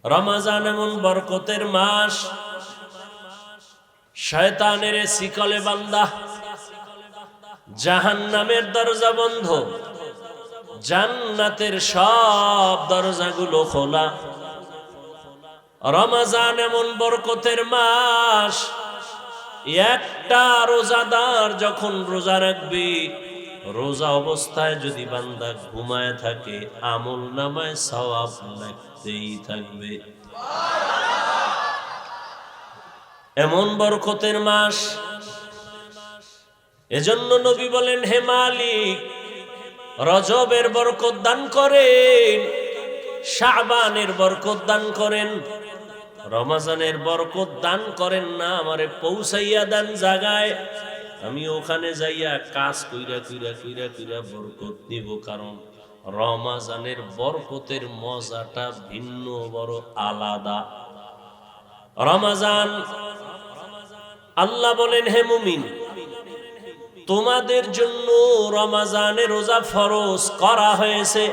রমজান এমন বরকতের মাস, শয়তানের শিকলে বান্দা, জাহান্নামের দরজা বন্ধ, জান্নাতের সব দরজাগুলো খোলা। রমজান এমন বরকতের মাস, একটা রোজাদার যখন রোজা রাখবে, রোজা অবস্থায় যদি বান্দা ঘুমায় থাকে, আমল নামায় সওয়াব লাগতেই থাকবে। এমন বরকতের মাস। এজন্য নবী বলেন, হে মালিক, রজবের বরকত দান করেন, শাবানের বরকত দান করেন, রমজানের বরকত দান করেন না, আমারে পৌঁছাইয়া দেন জায়গায়, আমি ওখানে যাইয়া কাজ কইরা কইরা কইরা কইরা বরকত নিব। কারণ রমজানের বরকতের মজাটা ভিন্ন, বড় আলাদা। রমজান, আল্লাহ বলেন, হে মুমিন, তোমাদের জন্য রমজানে রোজা ফরজ করা হয়েছে।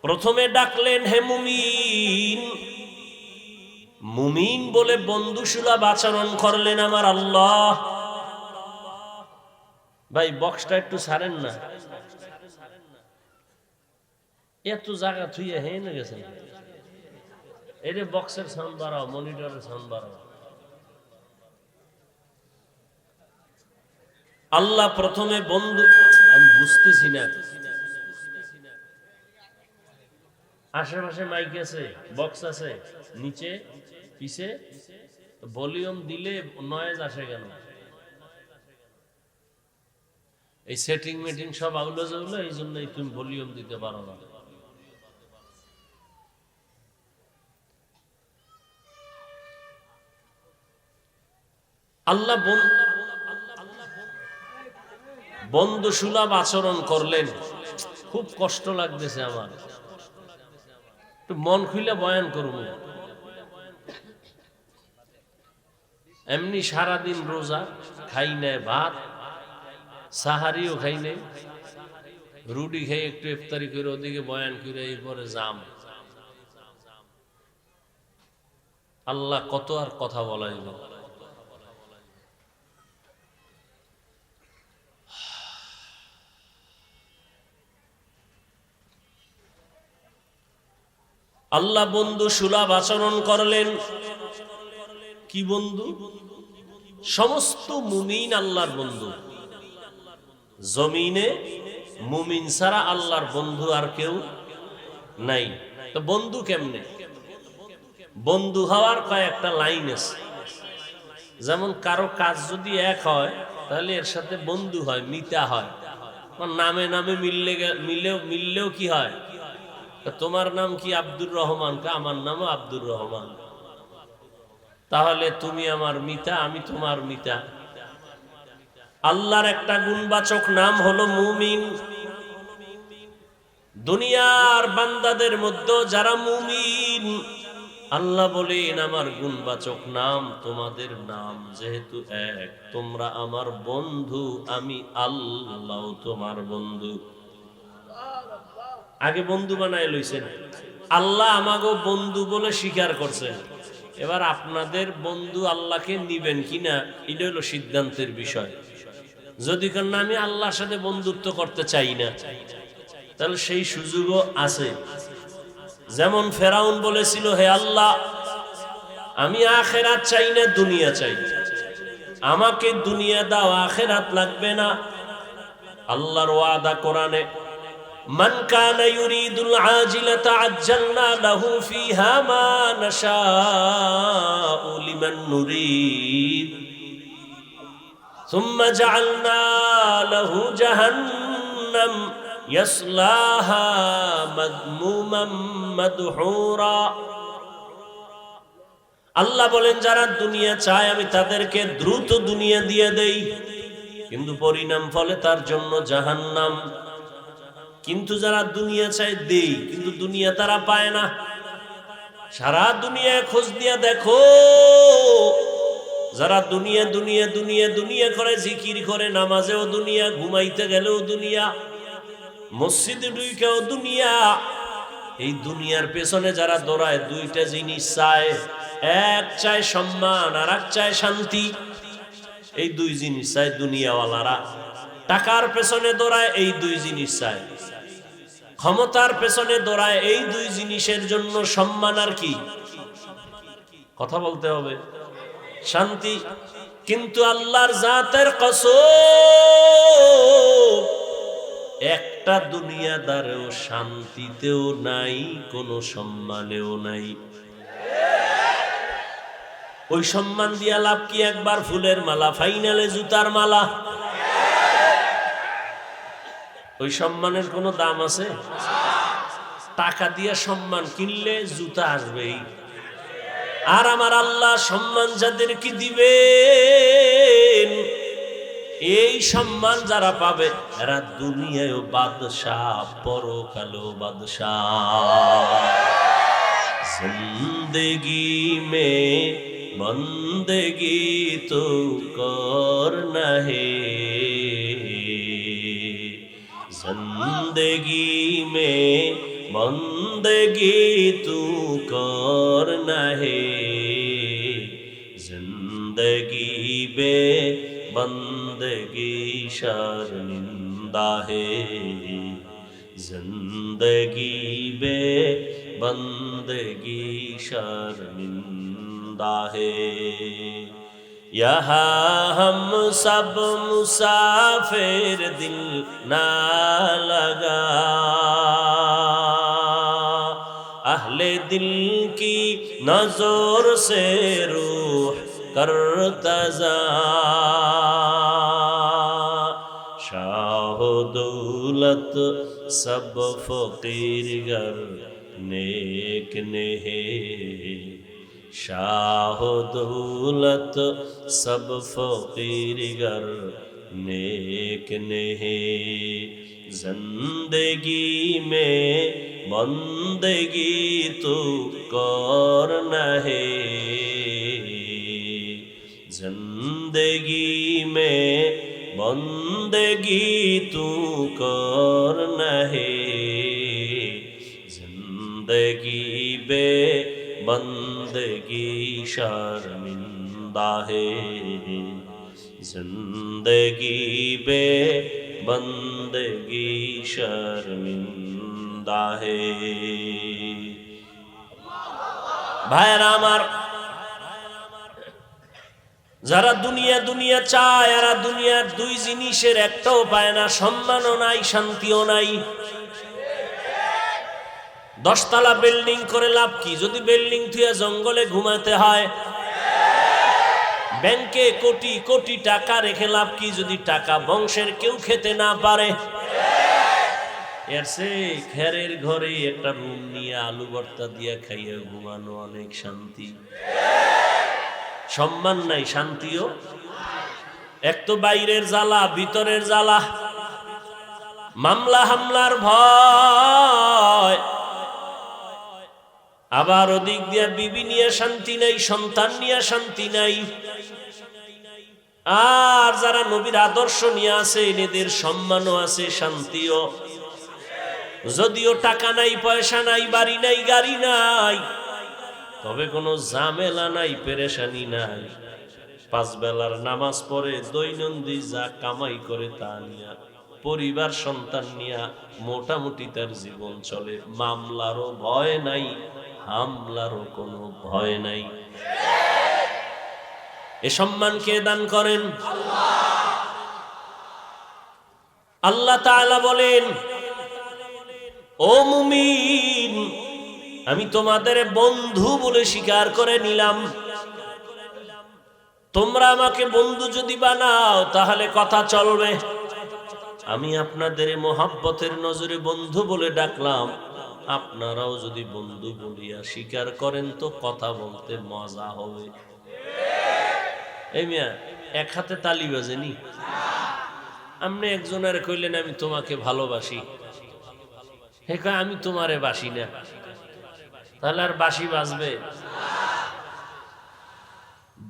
প্রথমে ডাকলেন, হে মুমিন। মুমিন বলে বন্ধুসুলভ আচরণ করলেন আমার আল্লাহ। ভাই বক্সটা একটু ছাড়েন না, এত জায়গা থুইয়া হেন গেছেন। এটা বক্সের সাউন্ড বাড়াও, মনিটরের সাউন্ড বাড়াও। আল্লাহ প্রথমে বন্ধু, আমি বুঝতেছি না, আশেপাশে মাইক আছে, বক্স আছে, নিচে পিছে ভলিউম দিলে নয়েজ আসে কেন? এই সেটিং মিটিং সব আউলো যাউলো, এই জন্যই তুমি ভলিউম দিতে পারো না। আল্লাহ বন্ধু সুলভ আচরণ করলেন। খুব কষ্ট লাগতেছে আমার, একটু মন খুলে বয়ান করব। এমনি সারাদিন রোজা, খাই নাই ভাত, সাহারিও খাই নাই, রুটি খাই একটু ইফতারি করে ওদিকে বয়ান করে এরপরে জাম। আল্লাহ কত আর কথা বলা যাবে। আল্লাহ বন্ধু সুলভ আচরণ করলেন। কি বন্ধু? সমস্ত মুমিন আল্লাহর বন্ধু। জমিনে মুমিন ছাড়া আল্লাহর বন্ধু আর কেউ নাই। তো বন্ধু কেমনে? বন্ধু হওয়ার কয়েকটা লাইন আছে। যেমন কারো কাজ যদি এক হয়, তাহলে এর সাথে বন্ধু হয়, মিতা হয়। নামে নামে মিললেও কি হয়? তোমার নাম কি? আব্দুর রহমান। আমার নামও আব্দুর রহমান। তাহলে তুমি আমার মিতা, আমি তোমার মিতা। আল্লাহর একটা গুণবাচক নাম হলো মুমিন। দুনিয়ার বান্দাদের মধ্যে যারা মুমিন, আল্লাহ বলেন আমার গুণবাচক নাম তোমাদের নাম যেহেতু এক, তোমরা আমার বন্ধু, আমি আল্লাহ তোমার বন্ধু। আগে বন্ধু বানায় লইছেন, আল্লাহ আমাকে বন্ধু বলে স্বীকার করছেন। এবার আপনাদের বন্ধু আল্লাহকে নিবেন কিনা, এটা হলো সিদ্ধান্তের বিষয়। যদি কেন আমি আল্লাহর সাথে বন্ধুত্ব করতে চাই না, তাহলে সেই সুযোগও আছে। যেমন ফেরাউন বলেছিল, হে আল্লাহ, আমি আখিরাত চাই না, দুনিয়া চাই, আমাকে দুনিয়া দাও, আখিরাত লাগবে না। আল্লাহর ওয়াদা কোরআনে, মান কানা ইউরিদুল আজিলাতা আজ্জালনা লাহু ফিহা মা নাশাউ লিমান নুরিদ সুম্মা জাআলনা লাহু জাহান্নাম ইয়াসলাহা মাদমুমান মাদহুরা। আল্লাহ বলেন, যারা দুনিয়া চায় আমি তাদেরকে দ্রুত দুনিয়া দিয়ে দেই, কিন্তু পরিণাম ফলে তার জন্য জাহান্নাম। কিন্তু যারা দুনিয়া চায় দেই, কিন্তু দুনিয়া তারা পায় না। সারা দুনিয়ায় খোঁজ দিয়া দেখো, যারা দুনিয়া দুনিয়া দুনিয়া দুনিয়া করে, জিকির করে, নামাজেও দুনিয়া, ঘুমাইতে গেলেও দুনিয়া, মসজিদে ঢুকেও দুনিয়া, এই দুনিয়ার পেছনে যারা দৌড়ায় দুইটা জিনিস চায়, এক চায় সম্মান আর এক চায় শান্তি। এই দুই জিনিস চায় দুনিয়াওয়ালারা। টাকার পেছনে দৌড়ায়, এই দুই জিনিস চায়। ক্ষমতার পেছনে দৌড়ায়, এই দুই জিনিসের জন্য, সম্মান আর কি, কথা বলতে হবে, শান্তি। কিন্তু আল্লাহর জাতের কসম, একটা দুনিয়াদারেও শান্তিতেও নাই, কোনো সম্মানেও নাই। ওই সম্মান দিয়া লাভ কি? একবার ফুলের মালা, ফাইনালে জুতার মালা। ওই সম্মানের কোনো দাম আছে? টাকা দিয়া সম্মান কিনলে জুতা আসবেই। আর আমার আল্লাহ সম্মান যাদেরকে দিবেন, এই সম্মান যারা পাবে এরা দুনিয়ায়ও বাদশাহ, পরকালেও বাদশাহ। জিন্দেগি মে বন্দেগি তো করনা হে, जिंदगी में बंदगी तू करना है, जिंदगी बे बंदगी शर्मिंदा है, जिंदगी बे बंदगी शर्मिंदा है। यहाँ हम सब मुसाफिर, दिल ना लगा अहले दिल की नजर से रूह करतजा, शाह दौलत सब फकीर गर नेक ने है, शाह दौलत सब फकीर गर नेक ने है, जिंदगी में बंदगी तो करना है, जिंदगी में बंदगी तू करना है, जिंदगी बे बंदगी शर्मिंदा है, जिंदगी बे बंदगी शर्मिंदा है। भाईरा आमार, যারা দুনিয়া দুনিয়া চায়, এরা দুনিয়ার দুই জিনিসের একটাও পায় না, সম্মানও নাই, শান্তিও নাই। 10 তলা বিল্ডিং করে লাভ কি যদি বিল্ডিং থুয়া জঙ্গলে ঘুমাতে হয়? ব্যাংকে কোটি কোটি টাকা রেখে লাভ কি যদি টাকা বংশের কেউ খেতে না পারে? এর চেয়ে খেরের ঘরে একটা রুম নিয়ে আলু ভর্তা দিয়া খাইয়ে ঘুমানো অনেক শান্তি। সম্মান নাই, শান্তিও। এক তো বাইরের জ্বালা, ভিতরের জ্বালা, মামলা হামলার ভয়, আবার ওদিক দিয়া বিবি নিয়ে শান্তি নাই, সন্তান নিয়ে শান্তি নাই। আর যারা নবীর আদর্শ নিয়ে আছে এদের সম্মানও আছে, শান্তিও। যদিও টাকা নাই, পয়সা নাই, বাড়ি নাই, গাড়ি নাই, তবে কোনো ঝামেলা নাই, পেরেশানি নাই। 5 বেলার নামাজ পড়ে দৈনন্দিন যা কামাই করে তা নিয়া, পরিবার সন্তান নিয়া মোটামুটি তার জীবন চলে। মামলারও ভয় নাই, হামলারও কোনো ভয় নাই। এ সম্মান কে দান করেন? আল্লাহ তাআলা বলেন, ও মুমিন, আমি তোমাদের বন্ধু বলে স্বীকার করে নিলাম। তোমরা আমাকে বন্ধু যদি বানাও তাহলে কথা চলবে। আমি আপনাদের মহব্বতের নজরে বন্ধু বলে ডাকলাম, আপনারাও যদি বন্ধু বলিয়া স্বীকার করেন তো কথা বলতে মজা হবে। এই মিয়া এক হাতে তালি বাজেনি? আপনি একজনের কইলেন আমি তোমাকে ভালোবাসি, হে কয় আমি তোমারে বাসি না, তাহলে আর বাঁশি বাজবে?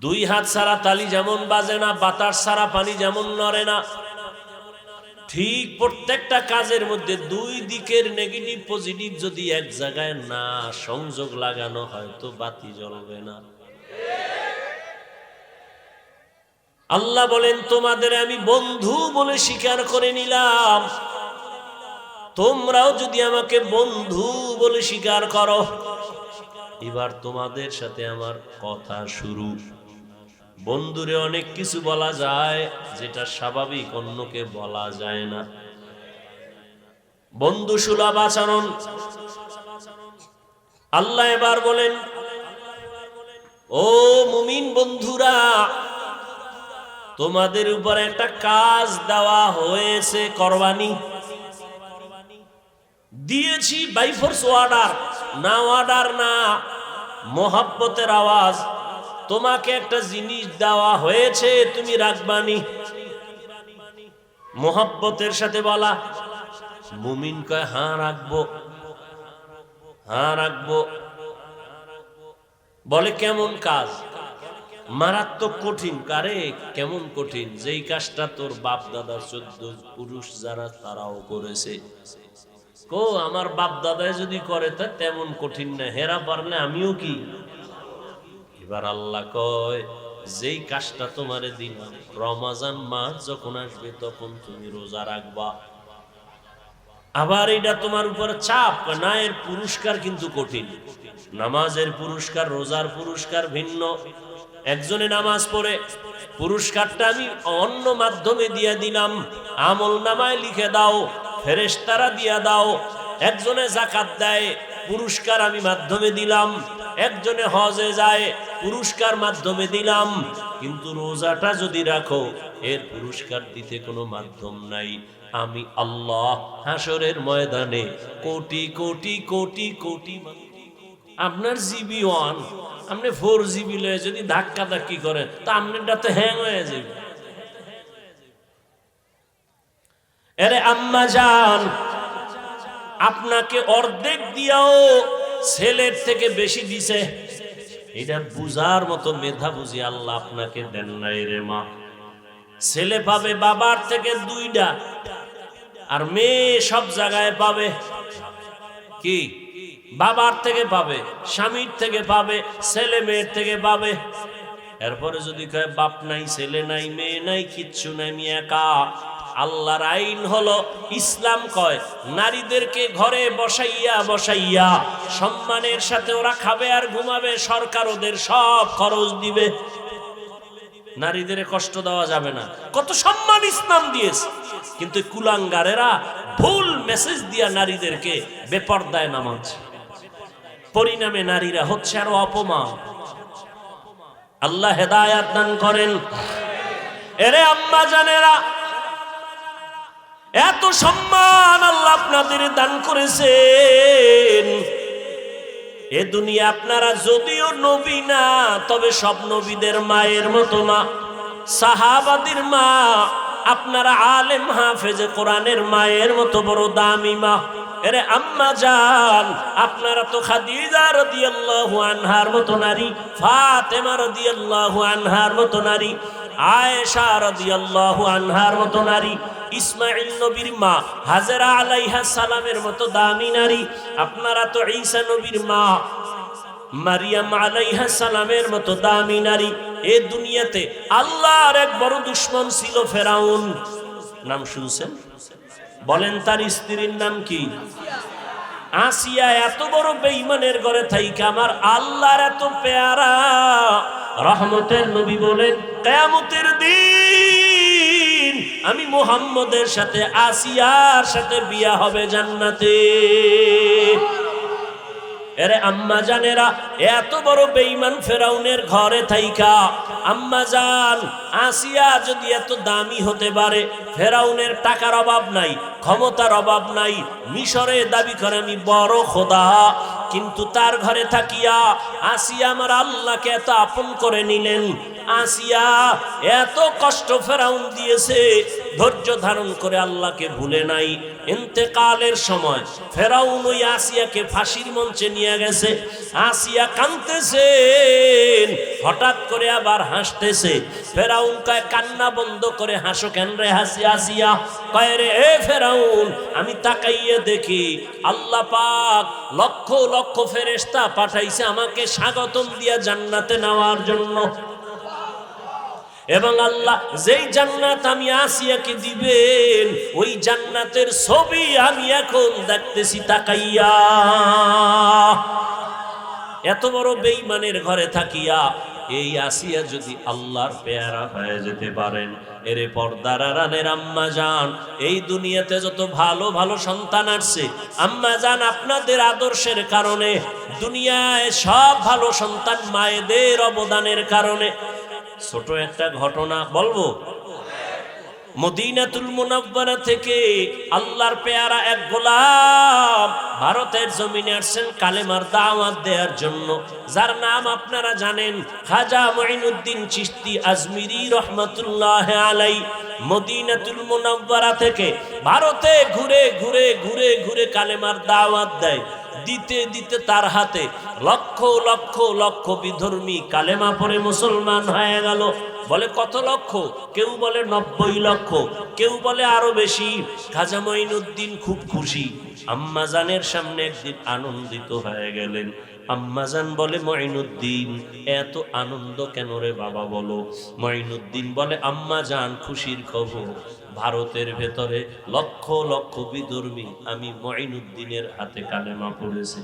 2 হাত ছাড়া তালি যেমন বাজে না, বাতাস ছাড়া পানি যেমন নড়ে না, ঠিক প্রত্যেকটা কাজের মধ্যে দুই দিকের নেগেটিভ পজিটিভ যদি এক জায়গায় না সংযোগ লাগানো হয় তো বাতি জ্বলবে না। আল্লাহ বলেন তোমাদের আমি বন্ধু বলে স্বীকার করে নিলাম, তোমরাও যদি আমাকে বন্ধু বলে স্বীকার করো, এবার তোমাদের সাথে আমার কথা শুরু। বন্ধুরে অনেক কিছু বলা যায় যেটা স্বাভাবিক অন্যকে বলা যায় না। বন্ধু সুলভ আচরণ। আল্লাহ এবার বলেন, ও মুমিন বন্ধুরা, তোমাদের উপর একটা কাজ দেওয়া হয়েছে, করবানি দিয়েছি বাই ফোর্স অর্ডার, না অর্ডার না, মোহাব্বতের আওয়াজ। তোমাকে একটা জিনিস দেওয়া হয়েছে, তুমি রাখবানি। মোহাব্বতের সাথে বলা। মুমিন কয় হ্যাঁ রাখবো, হ্যাঁ রাখবো। বলে কেমন কাজ? মারাত্মক কঠিন। কারে কেমন কঠিন? যেই কাজটা তোর বাপ দাদা 14 পুরুষ যারা তারাও করেছে। কো আমার বাপ দাদায় যদি করে তা তেমন কঠিন না, হেরা পারলে আমিও কি। এবার আল্লাহ কয় যেই কাজটা তোমারে দিলাম, রমজান মাস যখন আসবে তখন তুমি রোজা রাখবা। আবার এটা তোমার উপর চাপ না, এর পুরস্কার কিন্তু কঠিন। নামাজের পুরস্কার রোজার পুরস্কার ভিন্ন। একজনে নামাজ পড়ে, পুরস্কারটা আমি অন্য মাধ্যমে দিয়ে দিলাম, আমল নামায় লিখে দাও, ফেরেশতারা দিয়া দাও। একজনে যাকাত দেয়, পুরস্কার আমি মাধ্যমে দিলাম। একজনে হজে যায়, পুরস্কার মাধ্যমে দিলাম। কিন্তু রোজাটা যদি রাখো, এর পুরস্কার দিতে কোনো মাধ্যম নাই। আমি আল্লাহ হাসরের ময়দানে কোটি কোটি কোটি কোটি আপনার জিবি 1 আপনি 4 জিবি লয়ে যদি ধাক্কা ধাক্কি করেন তা আপনারটা তো হ্যাং হয়ে যাবে। আরে আম্মা জান, আপনাকে অর্ধেক দিয়াও ছেলের থেকে বেশি দিছে, এটা বুঝার মতো মেধা বুঝি আল্লাহ আপনাকে দেন নাই রে মা। ছেলে পাবে বাবার থেকে 2টা, আর মেয়ে সব জায়গায় পাবে কি? বাবার থেকে পাবে, স্বামীর থেকে পাবে, ছেলে মেয়ের থেকে পাবে। এরপরে যদি কয় বাপ নাই, ছেলে নাই, মেয়ে নাই, কিচ্ছু নাই, আমি একা। আল্লাহর আইন হলো, ইসলাম কয় নারীদেরকে ঘরে বসাইয়া বসাইয়া সম্মানের সাথে ওরা খাবে আর ঘুমাবে, সরকার ওদের সব খরচ দিবে। নারীদের কষ্ট দেওয়া যাবে না, কত সম্মান ইসলাম দিয়েছে। কিন্তু কুলাঙ্গারেরা ভুল মেসেজ দিয়া নারীদেরকে বেপরদায় নামাচ্ছে, পরিণামে নারীরা হচ্ছে আরো অপমান। আল্লাহ হেদায়াত দান করেন। এরে আম্মা জানেরা, এত সম্মান আল্লাহ আপনাদের দান করেছেন। এ দুনিয়া আপনারা যদিও নবী না, তবে সব নবীদের মায়ের মতো মা, সাহাবাদের মা। আপনারা আলেম হাফেজে কোরআনের মায়ের মতো বড় দামি মা। এরে আম্মা জান, আপনারা তো খাদিজা রাদিয়াল্লাহু আনহার মতো নারী, ফাতেমা রাদিয়াল্লাহু আনহার মতো নারী, আয়েশা রাদিয়াল্লাহু আনহার মতো নারী, ইসমাইল নবীর মা হাজেরা আলাইহা সালামের মতো দামি নারী। আপনারা তো ঈসা নবীর মা মারিয়াম আলাইহা সালামের মতো দামি নারী। এ দুনিয়াতে আল্লাহর এক বড় দুশমন ছিল ফেরাউন। নাম শুনছেন? বলেন তার স্ত্রীর নাম কি? আসিয়া। এত বড় বেঈমানের ঘরে থাইকা আমার আল্লাহর এত পেয়ারা রহমতের নবী বলেন, কিয়ামতের দিন আমি মুহাম্মদের সাথে আসিয়ার সাথে বিয়া হবে জান্নাতে। এরে আম্মা জানেরা, এত বড় বেঈমান ফেরাউনের ঘরে থাইকা আম্মা জান আসিয়া যদি এত দামি হতে পারে, ফেরাউনের টাকার অভাব নাই, ক্ষমতার অভাব নাই, মিশরে দাবি করে আমি বড় খোদা, কিন্তু তার ঘরে থাকিয়া আসিয়া আমার আল্লাহকে এত আপন করে নিলেন। আসিয়া এত কষ্ট ফেরাউন দিয়েছে, ধৈর্য ধারণ করে আল্লাহকে ভুলে নাই। ইন্তেকালের সময় ফেরাউন ওই আসিয়াকে ফাঁসির মঞ্চে নিয়ে গেছে। আসিয়া কাঁদতেছেন, হঠাৎ করে আবার হাসতেছে। ফেরাউন কয়, কান্না বন্ধ করে হাসো কেন রে আসিয়া? কয় রে এ ফেরাউন, আমি তাকাইয়ে দেখি আল্লাহ পাক লক্ষ লক্ষ ফেরেশতা পাঠাইছে আমাকে স্বাগতম দিয়া জান্নাতে নেওয়ার জন্য। এবং আল্লাহ যেই জান্নাত আমি আসিয়াকে দিবেন, ওই জান্নাতের ছবি আমি এখন দেখতেছি তাকাইয়া। এত বড় বেঈমানের ঘরে থাকিয়া এই আসিয়া যদি আল্লাহর পেয়ারা হয়ে যেতে পারেন, এরে পর্দার আড়ালের আম্মা জান, এই দুনিয়াতে যত ভালো ভালো সন্তান আসছে আম্মা জান আপনাদের আদর্শের কারণে, দুনিয়ায় সব ভালো সন্তান মায়েদের অবদানের কারণে। ছোট একটা ঘটনা বলবো। মদিনাতুল মুনাওয়ারা থেকে আল্লাহর পেয়ারা এক গোলাম ভারতের জমিনে আসছেন কালেমার দাওয়াত দেওয়ার জন্য, যার নাম আপনারা জানেন, খাজা মুঈনুদ্দিন চিশতি আজমিরি রহমাতুল্লাহ আলাইহি। মদিনাতুল মুনাওয়ারা থেকে ভারতে ঘুরে ঘুরে ঘুরে ঘুরে কালেমার দাওয়াত দেয়। দিতে দিতে তার হাতে লক্ষ লক্ষ লক্ষ বিধর্মী কালেমা পড়ে মুসলমান হয়ে গেল। বলে কত লক্ষ? কেউ বলে 90 লক্ষ, কেউ বলে আরো বেশি। খাজা মুঈনুদ্দিন খুব খুশি। আম্মাজানের সামনে একদিন আনন্দিত হয়ে গেলেন। আম্মাজান বলে, মুঈনুদ্দিন এত আনন্দ কেন রে বাবা বলো? মুঈনুদ্দিন বলে, আম্মাজান খুশির খবর, ভারতের ভেতরে লক্ষ লক্ষ বিধর্মী আমি মুঈনুদ্দিনের হাতে কালেমা পড়েছে।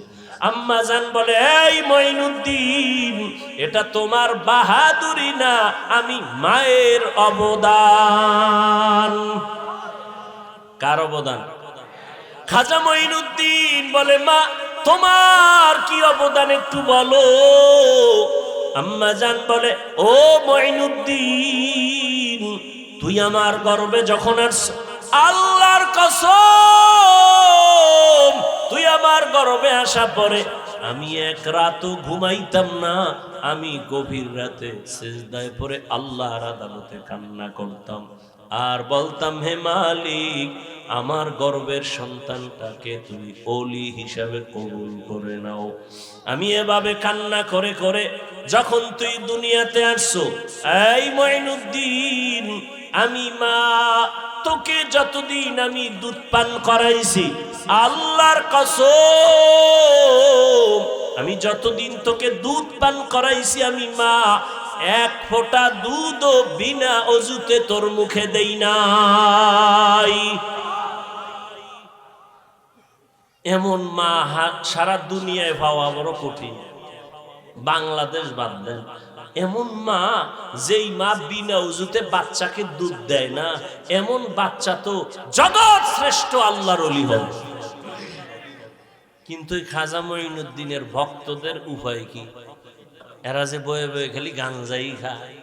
আম্মাজান বলে, এই মুঈনুদ্দিন, এটা তোমার বাহাদুরি না, আমি মায়ের অবদান। কার অবদান? খাজা মুঈনুদ্দিন বলে, মা তোমার কি অবদান একটু বলো। আম্মাজান বলে, ও মুঈনুদ্দিন, তুই আমার গর্বে যখন আসছ, আল্লাহর কসম, তুই আমার গর্বে আসা পরে আমি এক রাতও ঘুমাইতাম না। আমি গভীর রাতে সিজদায় পড়ে আল্লাহর আদালতে কান্না করতাম আর বলতাম, হে মালিক, আমার গর্বের সন্তানটাকে তুমি ওলি হিসাবে কবুল করে নাও। আমি এভাবে কান্না করে করে যখন তুই দুনিয়াতে আসছো, এই মুঈনুদ্দিন, আমি মা তোকে যতদিন আমি দুধ পান করাইছি, আল্লাহর কসম, আমি যতদিন তোকে দুধ পান করাইছি, আমি মা এক ফোঁটা দুধও বিনা অজুতে তোর মুখে দেই নাই। এমন মা সারা দুনিয়ায় পাওয়া বড় কঠিন, বাংলাদেশ বাদ দেন। এমন মা, যেই মা বিনা উজুতে বাচ্চাকে দুধ দেয় না, এমন বাচ্চা তো জগৎ শ্রেষ্ঠ আল্লাহর ওলি হবে। কিন্তু এই খাজা মুঈনুদ্দিনের ভক্তদের উপায় কি? এরা যে বয়ে বয়ে খালি গাঞ্জাই খায়।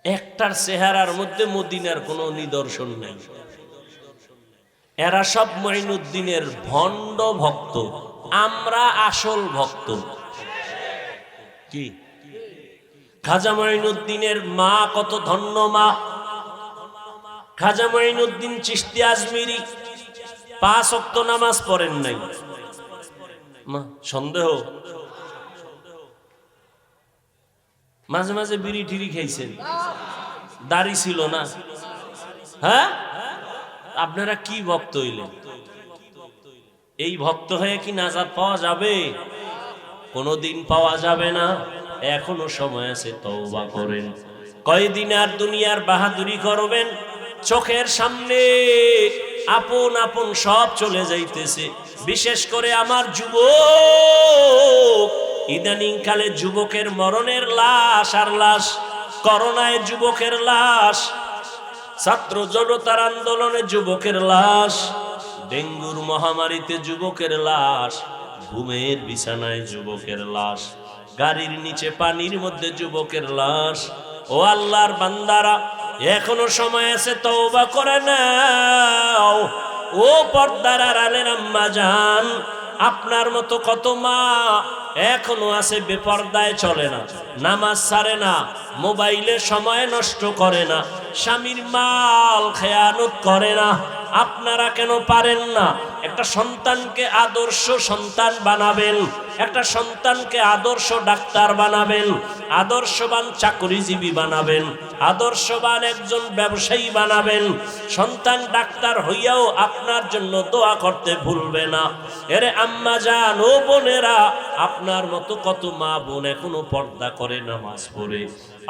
একটার চেহারার মধ্যে মদিনার কোনো নিদর্শন নেই। এরা সব মুঈনুদ্দিনের ভণ্ড ভক্ত, আমরা আসল ভক্ত। কি খাজা মুঈনুদ্দিনের মা কত ধন্য মা! খাজা মুঈনুদ্দিন চিশতি আজমিরি 5 ওয়াক্ত নামাজ পড়েন নাই। মা সন্দেহ? মাঝে মাঝে বিড়ি টিড়ি খাইছেন, দাড়ি ছিল না। হ্যাঁ, আপনারা কি ভক্ত হইলেন? এই ভক্ত হয়ে কি নাজাত পাওয়া যাবে? কোনদিন পাওয়া যাবে না। এখনো সময় আছে, তওবা করেন। কয়দিন আর দুনিয়ার বাহাদুরি করবেন? চোখের সামনে আপন আপন সব চলে যাইতেছে। বিশেষ করে আমার যুবক, ইদানিং কালে যুবকের মরণের লাশ আর লাশ, করোনায় যুবকের লাশ, ছাত্র জনতার আন্দোলনে যুবকের লাশ, ডেঙ্গুর মহামারীতে যুবকের লাশ, ঘুমের বিছানায় যুবকের লাশ, গাড়ির নিচে পানির মধ্যে যুবকের লাশ। ও আল্লাহর বান্দারা, এখনো সময় আছে, তওবা করে নাও। ও পর্দার আড়ালের আম্মা জান, আপনার মতো কত মা এখনো আছে বেপরদায় চলে না, নামাজ ছাড়ে না, মোবাইলে সময় নষ্ট করে না, স্বামীর মাল খেয়ানত করে না। আপনারা কেন পারেন না? একটা সন্তানকে আদর্শ সন্তান বানাবেন, একটা সন্তানকে আদর্শ ডাক্তার বানাবেন, আদর্শবান চাকরিজীবী বানাবেন, আদর্শবান একজন ব্যবসায়ী বানাবেন। সন্তান ডাক্তার হইয়াও আপনার জন্য দোয়া করতে ভুলবে না। এরে আম্মা জান ও বোনেরা, আপনার মতো কত মা বোন এখনো পর্দা করে, নামাজ পড়ে,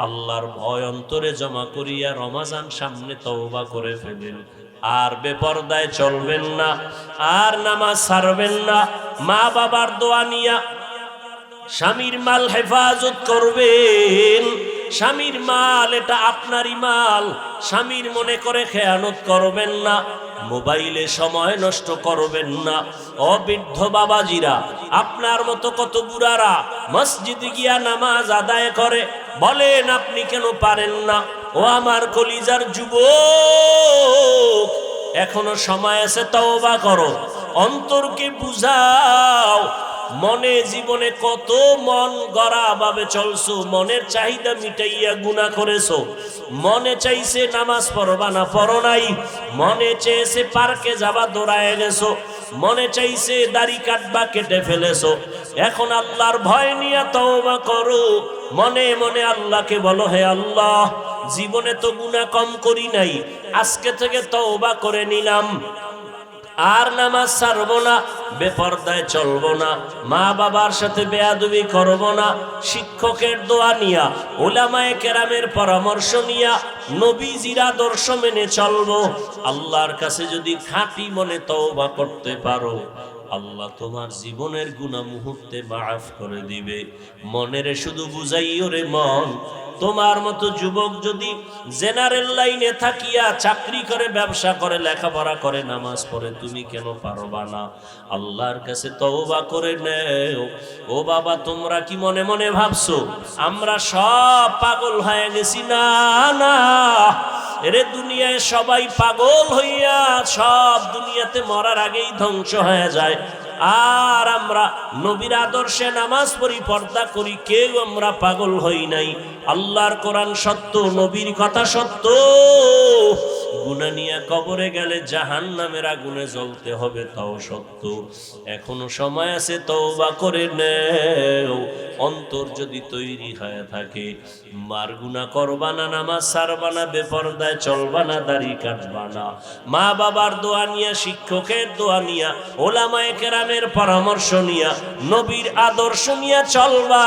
আল্লাহর ভয় অন্তরে জমা করিয়া রমাজান সামনে তওবা করে ফেলেন। আর বেপরদায় চলবেন না, আর নামাজ ছাড়বেন না। মা বাবার দোয়া নিয়া স্বামীর মাল হেফাজত করবেন। স্বামীর মাল এটা আপনারই মাল, স্বামীর মনে করে খেয়ানত করবেন না। মোবাইলে সময় নষ্ট করবেন না। অবৃদ্ধ বাবাজিরা, আপনার মতো কত বুড়ারা মসজিদে গিয়া নামাজ আদায় করে, বলেন আপনি কেন পারেন না? ও আমার কলিজার যুবক, এখনো সময় আছে, তওবা করো, অন্তরকে বুঝাও। মনে জীবনে কত মন গড়া ভাবে চলছো, মনের চাহিদা মিটাইয়া গুনাহ করেছো। মনে চাইছে নামাজ পড়বা না, পড়ো নাই। মনে চেয়েছে পার্কে যাবা, দৌড়ায় গেছো। মনে চাইছে দাড়ি কাটবা, কেটে ফেলেছো। এখন আল্লাহর ভয় নিয়ে তওবা করো। মনে মনে আল্লাহকে বলো, হে আল্লাহ, জীবনে তো গুনাহ কম করি নাই, আজকে থেকে তওবা করে নিলাম, আর নামাজ ছাড়বো না, বেপরদায় চলবো না, মা বাবার সাথে বেয়াদবি করবো না। শিক্ষকের দোয়া নিয়া, উলামায়ে কেরামের পরামর্শ নিয়া, নবীজির আদর্শ মেনে চলবো। আল্লাহর কাছে যদি খাঁটি মনে তওবা করতে পারো, আল্লাহ তোমার জীবনের গুনাহ মুহূর্তে মাফ করে দিবে। মনের শুধু বুঝাইও রে মন, তোমার মতো যুবক যদি জেনারেল লাইনে থাকিয়া চাকরি করে, ব্যবসা করে, লেখাপড়া করে, নামাজ পড়ে, তুমি কেন পারবা না? আল্লাহর কাছে তওবা করে নেও। ও বাবা, তোমরা কি মনে মনে ভাবছো আমরা সব পাগল হয়ে গেছি? না না, এরে দুনিয়ায় সবাই পাগল হইয়া সব দুনিয়াতে মরার আগেই ধ্বংস হয়ে যায়। আর আমরা নবীর আদর্শে নামাজ পড়ি, পর্দা করি, কেউ আমরা পাগল হই নাই। আল্লাহর কোরআন সত্য, নবীর কথা সত্য। গুনাহ নিয়ে কবরে গেলে জাহান্নামের আগুনে জ্বলতে হবে, তাও সত্য। এখনো সময় আছে, তওবা করে নেও। অন্তর যদি তৈরি হয়ে থাকে, মার গুনাহ করবা না, নামাজ ছাড়বা না, বেপরদায় চলবা না, দাড়ি কাটবা না। মা বাবার দোয়া নিয়া, শিক্ষকের দোয়া নিয়া, উলামায়ে কেরামের পরামর্শ নিয়া, নবীর আদর্শ নিয়া চলবা।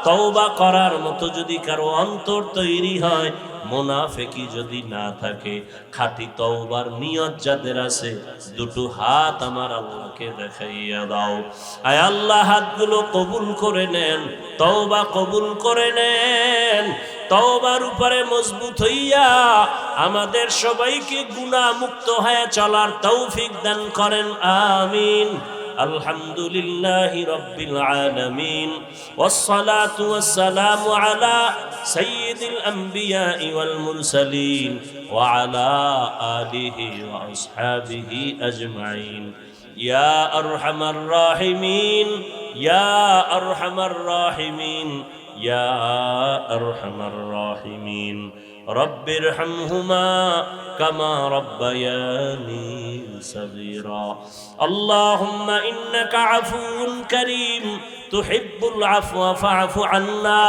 তওবা করার মতো যদি কারো অন্তর তৈরি হয়, মুনাফিকি যদি না থাকে, খাঁটি তওবার নিয়ত যাদের আছে, দুটো হাত আমার আল্লাহকে দেখাইয়া দাও। আয় আল্লাহ, হাতগুলো কবুল করে নেন, তওবা কবুল করে নেন। তওবার উপরে মজবুত হইয়া আমাদের সবাইকে গুনাহ মুক্ত হয়ে চলার তৌফিক দান করেন, আমিন। আলহামদুলিল্লাহি রাব্বিল আলামিন, ওয়াসসালাতু ওয়াসসালামু আলা সাইয়্যিদিল আমবিয়াই ওয়াল মুরসালিন ওয়া আলা আলিহি ওয়া আসহাবিহি আজমাইন। ইয়া আরহামার রাহিমিন, ইয়া আরহামার রাহিমিন, ইয়া আরহামার রাহিমিন। রব্বির হামহুমা কামা রব্বায়ানি সগীরা। আল্লাহুম্মা ইন্নাকা আফুউন কারীম তুহিব্বুল আফওয়া ফা'ফু আন্না।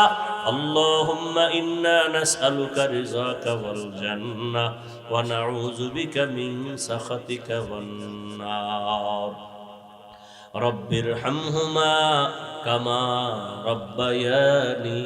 আল্লাহুম্মা ইন্না নাসআলুকা রিযাকা ওয়াল জান্নাহ ওয়া নাউযু বিকা মিন সাখাতিকা ওয়ান নার। রব্বির হামহুমা কামা রব্বায়ানি